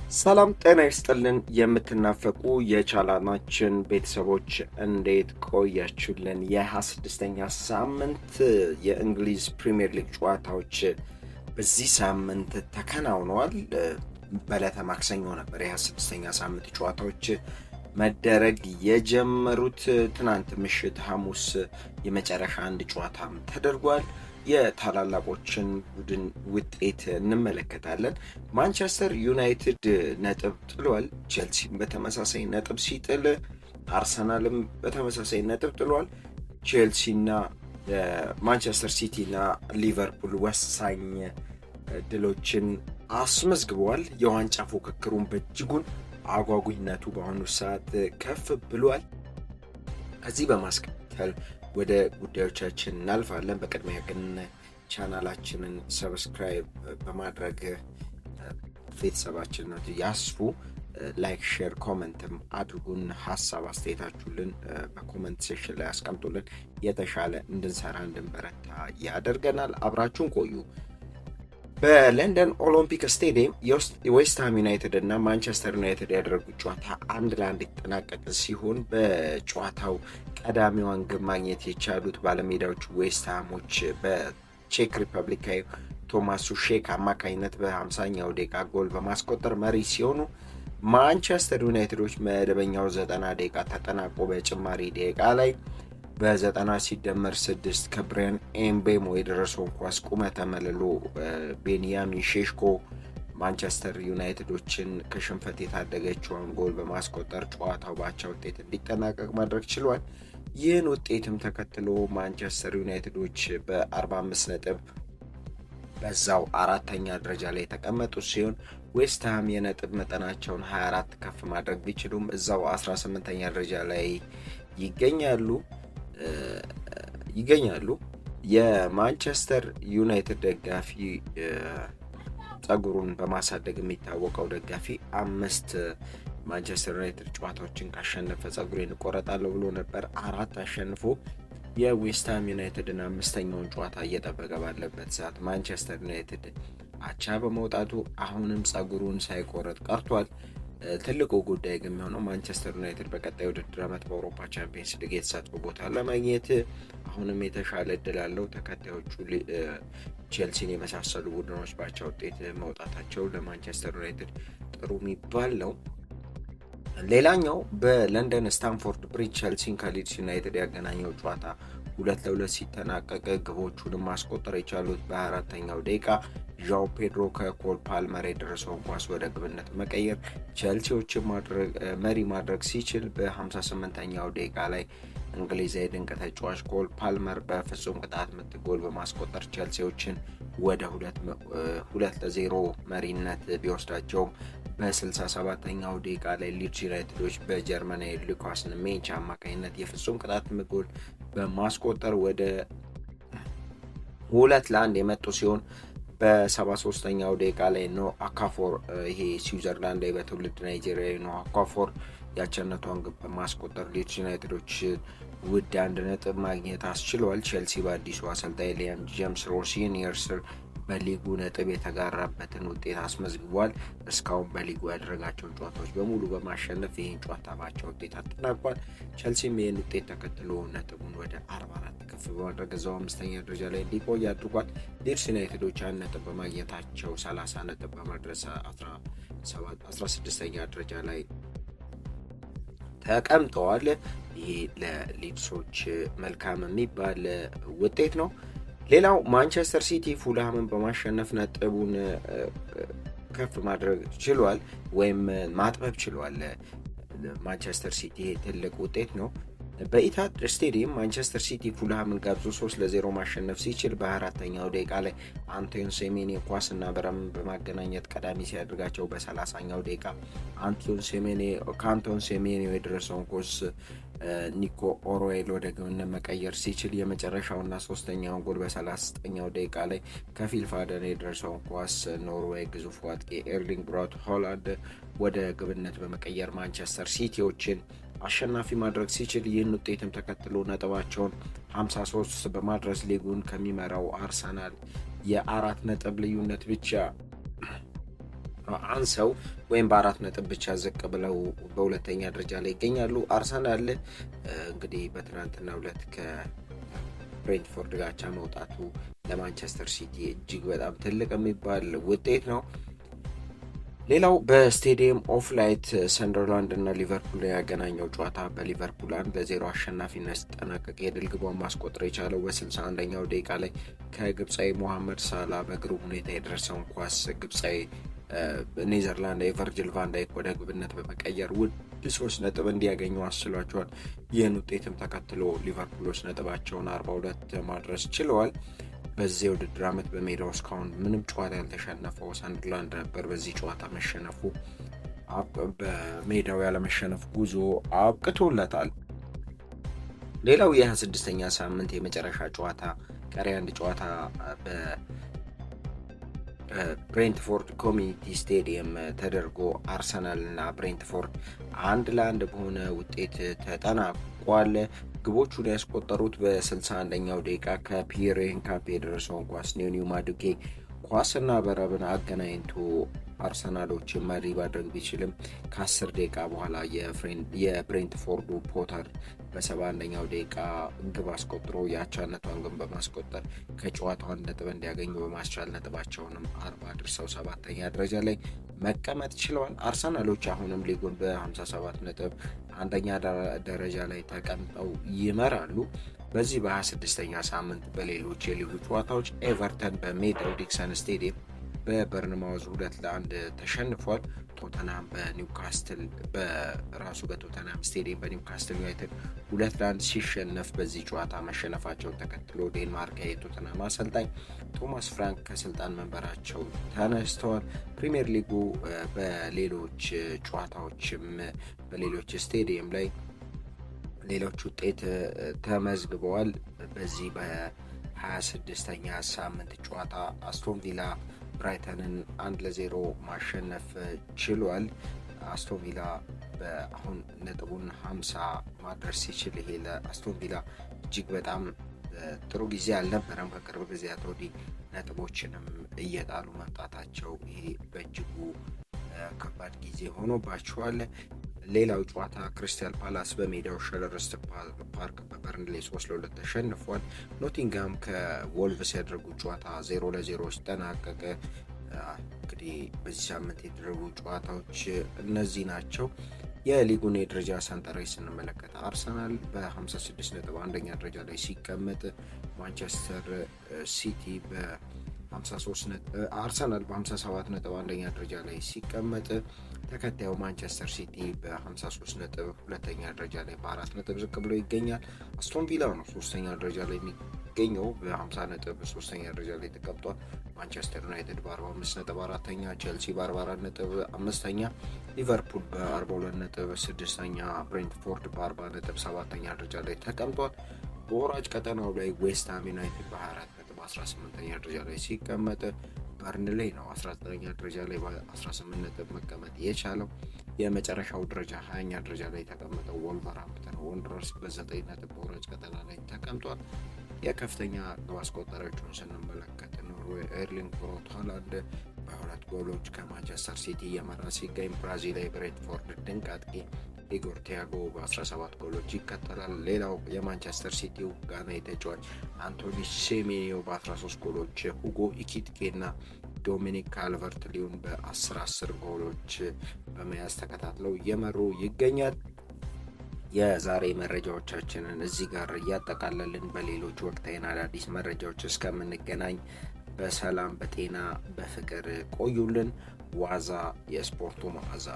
ሰላም ጤና ይስጥልን። የምትናፈቁ የቻናላችን ቤተሰቦች እንዴት ቆያችሁልን? የ26ኛ ሳምንት የእንግሊዝ ፕሪሚየር ሊግ ጨዋታዎች በዚህ ሳምንት ተከናውነዋል። በዕለተ ማክሰኞ ነበር የ26ኛ ሳምንት ጨዋታዎች መደረግ የጀመሩት። ትናንት ምሽት ሐሙስ የመጨረሻ አንድ ጨዋታም ተደርጓል። የታላላቆችን ቡድን ውጤት እንመለከታለን። ማንቸስተር ዩናይትድ ነጥብ ጥሏል። ቼልሲም በተመሳሳይ ነጥብ ሲጥል፣ አርሰናልም በተመሳሳይ ነጥብ ጥሏል። ቼልሲና ማንቸስተር ሲቲና ሊቨርፑል ወሳኝ ድሎችን አስመዝግበዋል። የዋንጫ ፉክክሩን በእጅጉን አጓጉኝነቱ በአሁኑ ሰዓት ከፍ ብሏል። ከዚህ በማስከተል ወደ ጉዳዮቻችን እናልፋለን። በቅድሚያ ግን ቻናላችንን ሰብስክራይብ በማድረግ ቤተሰባችንን ያስፉ። ላይክ፣ ሼር፣ ኮመንትም አድርጉን። ሀሳብ አስተያየታችሁልን በኮመንት ሴክሽን ላይ አስቀምጡልን። የተሻለ እንድንሰራ እንድንበረታ ያደርገናል። አብራችሁን ቆዩ። በለንደን ኦሎምፒክ ስቴዲየም ዌስትሃም ዩናይትድ እና ማንቸስተር ዩናይትድ ያደረጉት ጨዋታ 1-1 የተጠናቀቀ ሲሆን በጨዋታው ቀዳሚዋን ግብ ማግኘት የቻሉት ባለሜዳዎቹ ዌስትሃሞች በቼክ ሪፐብሊካዊ ቶማስ ሱሼክ አማካኝነት በ50ኛው ደቂቃ ጎል በማስቆጠር መሪ ሲሆኑ ማንቸስተር ዩናይትዶች መደበኛው 90 ደቂቃ ተጠናቆ በጭማሪ ደቂቃ ላይ በ90 ሲደመር 6 ከብሪያን ኤምቤሞ የደረሰውን ኳስ ቁመተ መልሎ ቤንያሚን ሼሽኮ ማንቸስተር ዩናይትዶችን ከሽንፈት የታደገችውን ጎል በማስቆጠር ጨዋታው ባቻ ውጤት እንዲጠናቀቅ ማድረግ ችሏል። ይህን ውጤትም ተከትሎ ማንቸስተር ዩናይትዶች በ45 ነጥብ በዛው አራተኛ ደረጃ ላይ የተቀመጡ ሲሆን ዌስትሃም የነጥብ መጠናቸውን 24 ከፍ ማድረግ ቢችሉም እዛው 18ኛ ደረጃ ላይ ይገኛሉ። የማንቸስተር ዩናይትድ ደጋፊ ጸጉሩን በማሳደግ የሚታወቀው ደጋፊ 5 ማንቸስተር ዩናይትድ ጨዋታዎችን ካሸነፈ ጸጉሬን እቆረጣለሁ ብሎ ነበር። 4 አሸንፎ የዌስትሃም ዩናይትድን 5ኛውን ጨዋታ እየጠበቀ ባለበት ሰዓት ማንቸስተር ዩናይትድ አቻ በመውጣቱ አሁንም ጸጉሩን ሳይቆረጥ ቀርቷል። ትልቁ ጉዳይ ግን የሚሆነው ማንቸስተር ዩናይትድ በቀጣይ ውድድር ዓመት በአውሮፓ ቻምፒየንስ ሊግ የተሳትፎ ቦታ ለማግኘት አሁንም የተሻለ እድል አለው። ተከታዮቹ ቼልሲን የመሳሰሉ ቡድኖች ባቻ ውጤት መውጣታቸው ለማንቸስተር ዩናይትድ ጥሩ የሚባል ነው። ሌላኛው በለንደን ስታንፎርድ ብሪጅ ቼልሲን ከሊድስ ዩናይትድ ያገናኘው ጨዋታ 2-2 ሲጠናቀቅ ግቦቹንም ማስቆጠር የቻሉት በ24ኛው ደቂቃ ዣው ፔድሮ ከኮል ፓልመር የደረሰውን ኳስ ወደ ግብነት መቀየር ቼልሲዎችን መሪ ማድረግ ሲችል በ58ኛው ደቂቃ ላይ እንግሊዛዊ ድንቅ ተጫዋች ኮል ፓልመር በፍጹም ቅጣት ምት ጎል በማስቆጠር ቼልሲዎችን ወደ 2-0 መሪነት ቢወስዳቸውም በ67ኛው ደቂቃ ላይ ሊድስ ዩናይትዶች በጀርመናዊ ሉካስ ሜንች አማካኝነት የፍጹም ቅጣት ምት ጎል በማስቆጠር ወደ 2-1 የመጡ ሲሆን በ73ኛው ደቂቃ ላይ ኖ አካፎር ይሄ ስዊዘርላንዳዊ በትውልድ ናይጄሪያዊ ኖ አካፎር ያቸነቷን ግብ በማስቆጠር ሊድስ ዩናይትዶች ውድ 1 ነጥብ ማግኘት አስችለዋል። ቼልሲ በአዲሱ አሰልጣኝ ሊያም ጄምስ ሮሲኒየር ስር በሊጉ ነጥብ የተጋራበትን ውጤት አስመዝግቧል። እስካሁን በሊጉ ያደረጋቸውን ጨዋታዎች በሙሉ በማሸነፍ ይህን ጨዋታ ባቻ ውጤት አጠናቋል። ቼልሲም ይህን ውጤት ተከትሎ ነጥቡን ወደ 44 ከፍ በማድረግ እዛው 5ኛ ደረጃ ላይ እንዲቆይ አድርጓል። ሊድስ ዩናይትዶች 1 ነጥብ በማግኘታቸው 30 ነጥብ በማድረስ 16ኛ ደረጃ ላይ ተቀምጠዋል። ይሄ ለሊድሶች መልካም የሚባል ውጤት ነው። ሌላው ማንቸስተር ሲቲ ፉልሃምን በማሸነፍ ነጥቡን ከፍ ማድረግ ችሏል ወይም ማጥበብ ችሏል። ማንቸስተር ሲቲ ትልቅ ውጤት ነው። በኢታድ ስቴዲየም ማንቸስተር ሲቲ ፉልሃምን ጋብዞ 3-0 ማሸነፍ ሲችል በ24ኛው ደቂቃ ላይ አንቶን ሴሜኒ ኳስና በረምን በማገናኘት ቀዳሚ ሲያደርጋቸው በ30ኛው ደቂቃ ከአንቶን ሴሜኒ የደረሰውን ኳስ ኒኮ ኦሮዌል ወደ ግብነት መቀየር ሲችል የመጨረሻውና 3ኛውን ጎል በ39ኛው ደቂቃ ላይ ከፊል ፋደን የደረሰውን ኳስ ኖርዌይ ግዙፍ አጥቂ ኤርሊንግ ብራውት ሃላንድ ወደ ግብነት በመቀየር ማንቸስተር ሲቲዎችን አሸናፊ ማድረግ ሲችል ይህን ውጤትም ተከትሎ ነጥባቸውን 53 በማድረስ ሊጉን ከሚመራው አርሰናል የ4 ነጥብ ልዩነት ብቻ አንሰው ወይም በ4 ነጥብ ብቻ ዝቅ ብለው በሁለተኛ ደረጃ ላይ ይገኛሉ። አርሰናል እንግዲህ በትናንትናው ዕለት ከብሬንትፎርድ ጋር አቻ መውጣቱ ለማንቸስተር ሲቲ እጅግ በጣም ትልቅ የሚባል ውጤት ነው። ሌላው በስቴዲየም ኦፍ ላይት ሰንደርላንድ እና ሊቨርፑል ያገናኘው ጨዋታ በሊቨርፑል 1-0 አሸናፊነት ሲጠናቀቅ የድል ግቧን ማስቆጠር የቻለው በ61ኛው ደቂቃ ላይ ከግብፃዊ ሞሐመድ ሳላ በግሩም ሁኔታ የደረሰውን ኳስ ግብፃዊ ኔዘርላንድ የቨርጅል ቫንዳይክ ወደ ግብነት በመቀየር ውድ 3 ነጥብ እንዲያገኙ አስችሏቸዋል። ይህን ውጤትም ተከትሎ ሊቨርፑሎች ነጥባቸውን 42 ማድረስ ችለዋል። በዚህ የውድድር ዓመት በሜዳው እስካሁን ምንም ጨዋታ ያልተሸነፈው ሰንደርላንድ ነበር። በዚህ ጨዋታ መሸነፉ በሜዳው ያለመሸነፍ ጉዞ አብቅቶለታል። ሌላው የ26ኛ ሳምንት የመጨረሻ ጨዋታ ቀሪ አንድ ጨዋታ በብሬንትፎርድ ኮሚኒቲ ስቴዲየም ተደርጎ አርሰናል እና ብሬንትፎርድ 1-1 በሆነ ውጤት ተጠናቋል። ግቦቹን ያስቆጠሩት በ61ኛው ደቂቃ ከፒየር ኤንካፔ የደረሰውን ኳስ ኒው ማዱኬ ኳስና በረብን አገናኝቶ አርሰናሎችን መሪ ማድረግ ቢችልም ከ10 ደቂቃ በኋላ የብሬንትፎርዱ ፖተር በ71ኛው ደቂቃ ግብ አስቆጥሮ የአቻነቷን ግብ በማስቆጠር ከጨዋታው ነጥብ እንዲያገኙ በማስቻል ነጥባቸውንም 40 አድርሰው 7ኛ ደረጃ ላይ መቀመጥ ችለዋል። አርሰናሎች አሁንም ሊጉን በ57 ነጥብ አንደኛ ደረጃ ላይ ተቀምጠው ይመራሉ። በዚህ በ26ኛ ሳምንት በሌሎች የሊጉ ጨዋታዎች ኤቨርተን በሜዳው ዲክሰን ስቴዲየም በበርንማውዝ 2-1 ተሸንፏል። ቶተናም በኒውካስትል በራሱ በቶተናም ስቴዲየም በኒውካስትል ዩናይትድ 2-1 ሲሸነፍ በዚህ ጨዋታ መሸነፋቸውን ተከትሎ ዴንማርክ የቶተናም አሰልጣኝ ቶማስ ፍራንክ ከስልጣን መንበራቸው ተነስተዋል። ፕሪሚየር ሊጉ በሌሎች ጨዋታዎችም በሌሎች ስቴዲየም ላይ ሌሎች ውጤት ተመዝግበዋል። በዚህ በ26ኛ ሳምንት ጨዋታ አስቶን ቪላ ብራይተንን 1-0 ማሸነፍ ችሏል። አስቶን ቪላ በአሁን ነጥቡን 50 ማድረስ ሲችል ይሄ ለአስቶን ቪላ እጅግ በጣም ጥሩ ጊዜ አልነበረም። ከቅርብ ጊዜያት ወዲህ ነጥቦችንም እየጣሉ መምጣታቸው ይሄ በእጅጉ ከባድ ጊዜ ሆኖባቸዋል። ሌላው ጨዋታ ክሪስታል ፓላስ በሜዳው ሸለርስት ፓርክ በበርንሌ 3-2 ተሸንፏል። ኖቲንግሃም ከወልቭስ ያደረጉት ጨዋታ 0-0 ሲጠናቀቀ። እንግዲህ በዚህ ሳምንት የተደረጉ ጨዋታዎች እነዚህ ናቸው። የሊጉን የደረጃ ሰንጠረዥ ስንመለከት አርሰናል በ56 ነጥብ አንደኛ ደረጃ ላይ ሲቀመጥ ማንቸስተር ሲቲ አርሰናል በ57 ነጥብ አንደኛ ደረጃ ላይ ሲቀመጥ ተከታዩ ማንቸስተር ሲቲ በ53 ነጥብ ሁለተኛ ደረጃ ላይ በ4 ነጥብ ዝቅ ብሎ ይገኛል። አስቶን ቪላ ነው ሶስተኛ ደረጃ ላይ የሚገኘው በ50 ነጥብ ሶስተኛ ደረጃ ላይ ተቀምጧል። ማንቸስተር ዩናይትድ በ45 ነጥብ አራተኛ፣ ቼልሲ በ44 ነጥብ አምስተኛ፣ ሊቨርፑል በ42 ነጥብ ስድስተኛ፣ ብሬንትፎርድ በ40 ነጥብ ሰባተኛ ደረጃ ላይ ተቀምጧል። በወራጅ ቀጠናው ላይ ዌስትሃም ዩናይትድ በ24 ነጥብ 18ኛ ደረጃ ላይ ሲቀመጥ በርንሌ ነው 19ኛ ደረጃ ላይ በ18 ነጥብ መቀመጥ የቻለው። የመጨረሻው ደረጃ 20ኛ ደረጃ ላይ የተቀመጠው ወልቨርሃምፕተን ወንደረርስ በ9 ነጥብ በወራጅ ቀጠና ላይ ተቀምጧል። የከፍተኛ ግብ አስቆጣሪዎቹን ስንመለከት ኖርዌይ ኤርሊንግ ብራውት ሃላንድ በ2 ጎሎች ከማንቸስተር ሲቲ እየመራ ሲገኝ፣ ብራዚላዊ ብሬንትፎርድ ድንቅ አጥቂ ኢጎር ቲያጎ በ17 ጎሎች ይከተላል። ሌላው የማንቸስተር ሲቲው ጋናዊ ተጫዋች አንቶኒ ሴሜኒዮ በ13 ጎሎች፣ ሁጎ ኢኪቲኬ እና ዶሚኒክ ካልቨርት ሊዩን በ10 ጎሎች በመያዝ ተከታትለው እየመሩ ይገኛል። የዛሬ መረጃዎቻችንን እዚህ ጋር እያጠቃለልን በሌሎች ወቅታዊና አዳዲስ መረጃዎች እስከምንገናኝ በሰላም በጤና በፍቅር ቆዩልን። ዋዛ የስፖርቱ መዓዛ